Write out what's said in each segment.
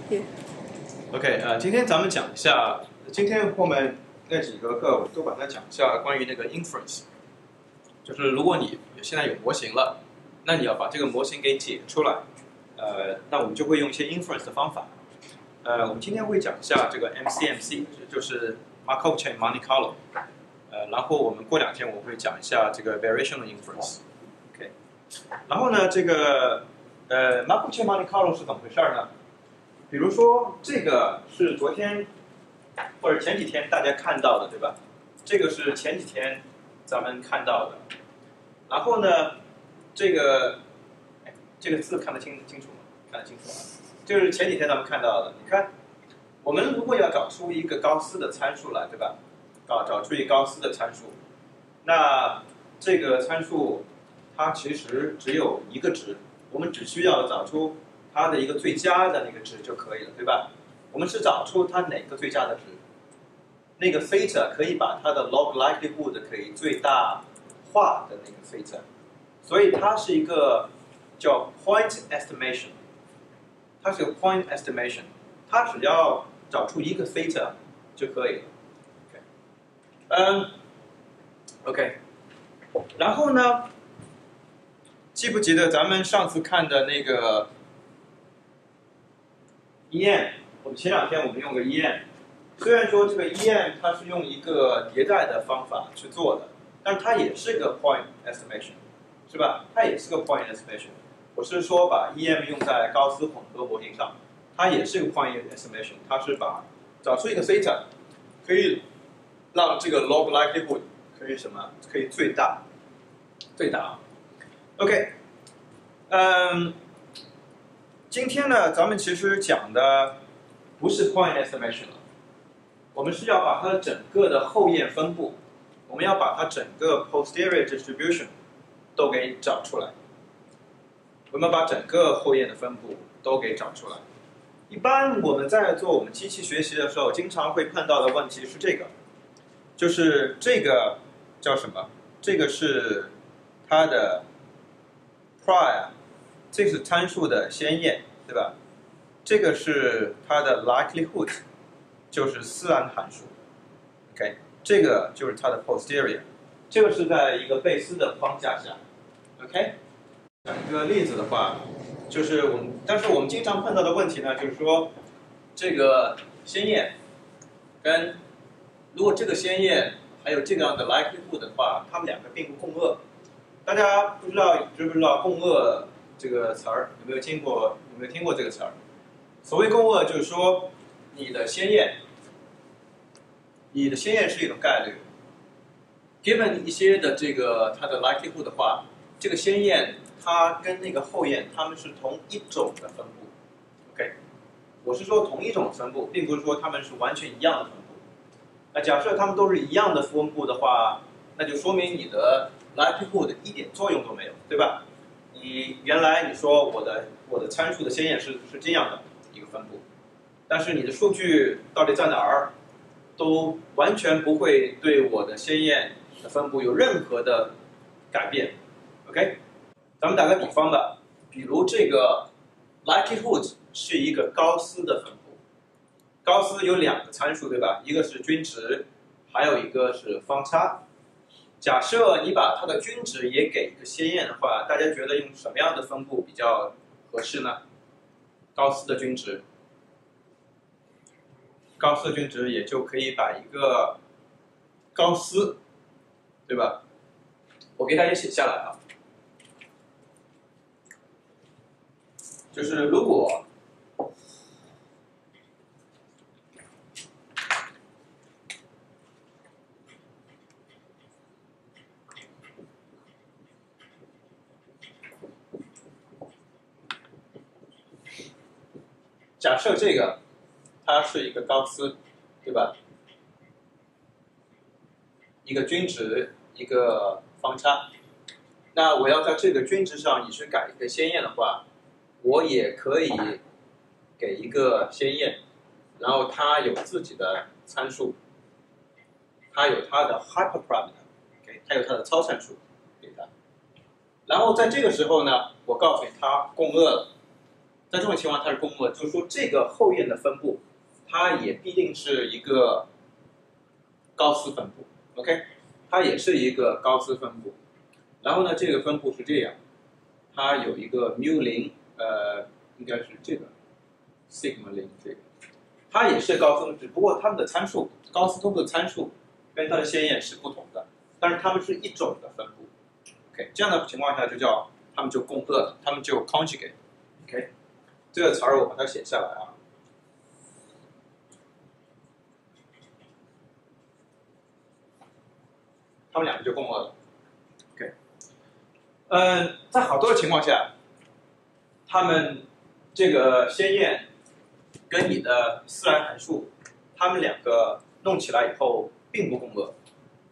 OK，今天咱们讲一下，今天后面那几个课我都把它讲一下关于那个 inference，就是如果你现在有模型了，那你要把这个模型给解出来，那我们就会用一些 inference 的方法。我们今天会讲一下这个 MCMC， 就是 Markov Chain Monte Carlo， 然后我们过2天我会讲一下这个 variational inference。OK， 然后呢，这个Markov Chain Monte Carlo 是怎么回事呢？比如说，这个是昨天或者前几天大家看到的，对吧？这个是前几天咱们看到的。然后呢，这个字看得清楚吗？看得清楚吗？这是前几天咱们看到的。你看，我们如果要找出一个高斯的参数来，对吧？找出一个高斯的参数，那这个参数它其实只有一个值，我们只需要找出它的一个最佳的那个值就可以了，对吧？我们是找出它哪个最佳的值，那个 theta 可以把它的 log likelihood 可以最大化的那个 theta， 所以它是一个叫 point estimation， 它是个 point estimation， 它只要找出一个 theta 就可以了。OK， 然后呢，记不记得咱们上次看的那个 EM， 我们前2天我们用个 EM， 虽然说这个 EM 它是用一个迭代的方法去做的，但它也是个 point estimation， 是吧？它也是个 point estimation。我是说把 EM 用在高斯混合模型上，它也是个 point estimation， 它是把找出一个 theta， 可以让这个 log likelihood 可以什么？可以最大。OK， 今天呢，咱们其实讲的不是 point estimation 了，我们是要把它整个的后验分布，我们要把它整个 posterior distribution 都给找出来。我们把整个后验的分布都给找出来。一般我们在做我们机器学习的时候，经常会碰到的问题是这个，就是这个叫什么？这个是它的 prior。这是参数的先验，对吧？这个是它的 likelihood， 就是自然函数。OK， 这个就是它的 posterior， 这个是在一个贝斯的框架下。OK， 讲一个例子的话，就是但是我们经常碰到的问题呢，就是说这个先验跟如果这个先验还有这个样的 likelihood 的话，它们两个并不共轭。大家知不知道共轭这个词儿？有没有听过这个词儿？所谓共轭，就是说你的先验是一种概率 ，given 一些的这个它的 likelihood 的话，这个先验它跟那个后验它们是同一种的分布。OK， 我是说同一种分布，并不是说它们是完全一样的分布。那假设它们都是一样的分布的话，那就说明你的 likelihood 一点作用都没有，对吧？你原来你说我的参数的先验是这样的一个分布，但是你的数据到底在哪儿，都完全不会对我的先验的分布有任何的改变。OK， 咱们打个比方吧，比如这个 likelihood 是一个高斯的分布，高斯有2个参数，对吧？一个是均值，还有一个是方差。假设你把它的均值也给一个先验的话，大家觉得用什么样的分布比较合适呢？高斯的均值，也就可以把一个高斯，对吧？我给大家写下来啊，就是如果假设这个它是一个高斯，对吧？一个均值，一个方差。那我要在这个均值上也去改一个先验的话，我也可以给一个先验，然后它有自己的参数，它有它的 hyperparameter， 它有它的超参数给它。然后在这个时候呢，我告诉你它共轭了。在这种情况它是共轭，就是说这个后验的分布，它也必定是一个高斯分布 ，OK， 它也是一个高斯分布。然后呢，这个分布是这样，它有一个 μ0，应该是这个 sigma 0这个，它也是高斯，只不过它们的参数，高斯分布的参数跟它的先验是不同的，但是它们是一种的分布。OK， 这样的情况下就叫它们就共轭了，它们就 conjugate。OK， 这个词儿我把它写下来啊。它们两个就共轭了。OK， 在好多的情况下，它们这个先验跟你的自然函数，它们两个弄起来以后并不共轭。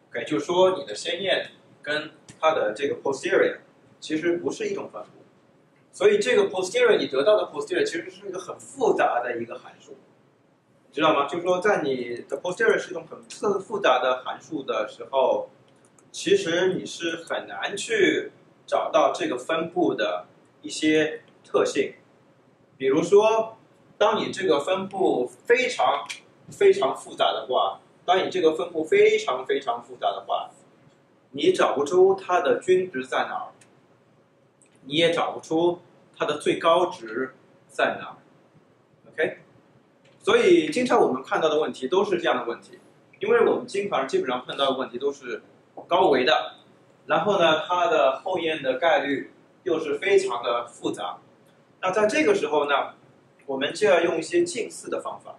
OK， 就是说你的先验跟它的这个 posterior 其实不是一种分布，所以这个 posterior 你得到的 posterior 其实是一个很复杂的一个函数，知道吗？就是说在你的 posterior 是一种很复杂的函数的时候，其实你是很难去找到这个分布的一些特性，比如说，当你这个分布非常复杂的话，你找不出它的均值在哪儿，你也找不出它的最高值在哪儿。OK， 所以经常我们看到的问题都是这样的问题，因为我们基本上碰到的问题都是高维的，然后呢，它的后验的概率又是非常的复杂。那在这个时候呢，我们就要用一些近似的方法，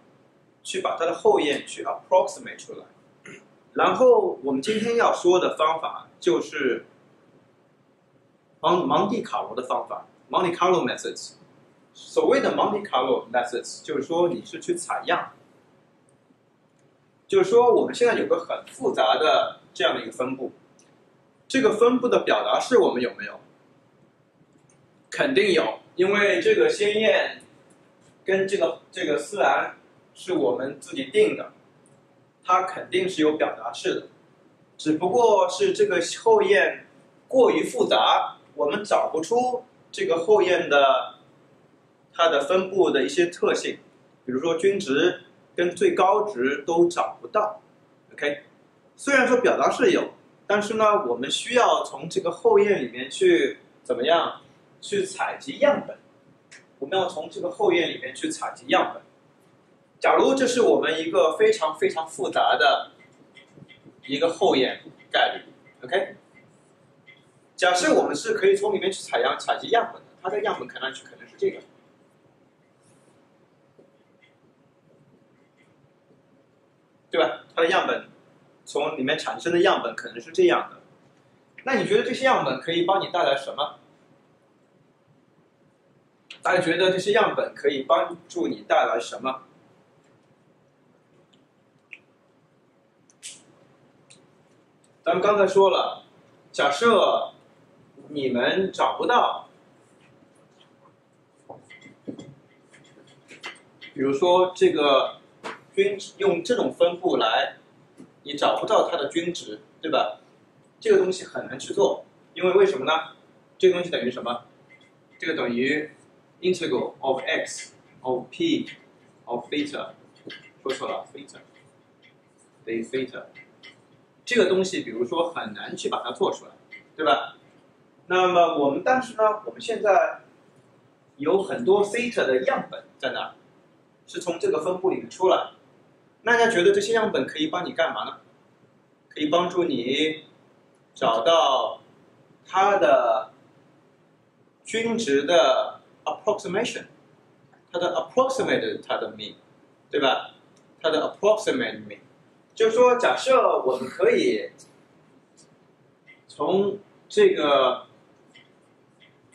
去把它的后验去 approximate 出来。然后我们今天要说的方法就是蒙地卡罗的方法 ，Monte Carlo methods。所谓的 Monte Carlo methods 就是说你是去采样，就是说我们现在有个很复杂的这样的一个分布，这个分布的表达式我们有没有？肯定有，因为这个先验跟这个自然是我们自己定的，它肯定是有表达式的，只不过是这个后验过于复杂，我们找不出这个后验的它的分布的一些特性，比如说均值跟最高值都找不到。OK， 虽然说表达式有，但是呢，我们需要从这个后验里面去怎么样去采集样本，我们要从这个后验里面去采集样本。假如这是我们一个非常复杂的一个后验概率 ，OK？ 假设我们是可以从里面去采集样本的，它的样本看上去可能是这个，对吧？它的样本从里面产生的样本可能是这样的。那你觉得这些样本可以帮你带来什么？大家觉得这些样本可以帮助你带来什么？咱们刚才说了，假设你们找不到，比如说这个用这种分布来，你找不到它的均值，对吧？这个东西很难去做，因为为什么呢？这个东西等于什么？这个等于 integral of x of p of theta， 说错了 theta。这个东西，比如说很难去把它做出来，对吧？那么但是呢，我们现在有很多 theta 的样本在那儿，是从这个分布里面出来。那大家觉得这些样本可以帮你干嘛呢？可以帮助你找到它的均值的 approximation， 它的 approximate 它的 mean， 对吧？它的 approximate mean。就是说，假设我们可以从这个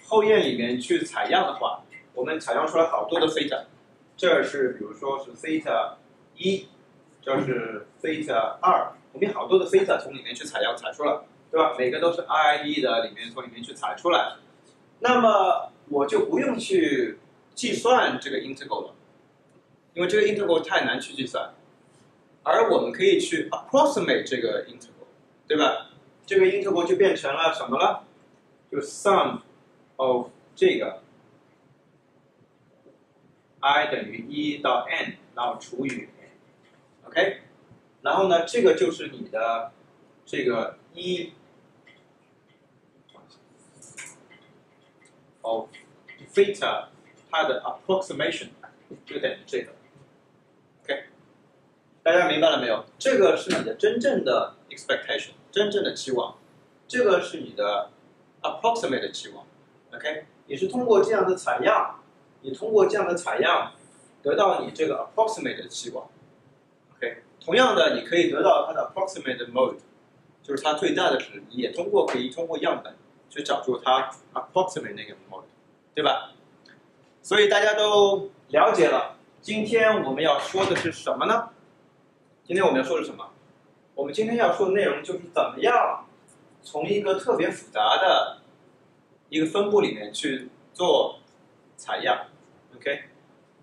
后验里面去采样的话，我们采样出来好多的 theta， 这是比如说是 theta 1，这是 theta 2，我们有好多的 theta 从里面去采出来，对吧？每个都是 IID 的从里面去采出来，那么我就不用去计算这个 integral 了，因为这个 integral 太难去计算。而我们可以去 approximate 这个 integral， 对吧？这个 integral 就变成了什么了？就 sum of 这个 i 等于1到 n， 然后除以 n，OK， 然后呢，这个就是你的这个of theta 它的 approximation 就等于这个 ，OK， 大家明白了没有？这个是你的真正的 expectation， 真正的期望，这个是你的 approximate 的期望 ，OK， 你是通过这样的采样，得到你这个 approximate 的期望 ，OK， 同样的，你可以得到它的 approximate mode， 就是它最大的值，你也可以通过样本去找出它 approximate 那个 mode， 对吧？所以大家都了解了。今天我们要说的是什么呢？今天我们要说的是什么？我们今天要说的内容就是怎么样从一个特别复杂的一个分布里面去做采样 ，OK？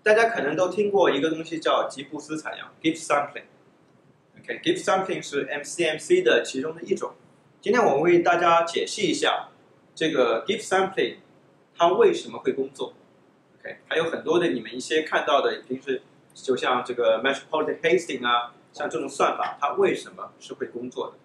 大家可能都听过一个东西叫吉布斯采样 （Gibbs sampling）。OK，Gibbs sampling 是 MCMC 的其中的一种。今天我们为大家解析一下这个 Gibbs sampling 它为什么会工作。OK， 还有很多的你们一些看到的，平时就像这个 Metropolitan Hazing 啊，像这种算法，它为什么是会工作的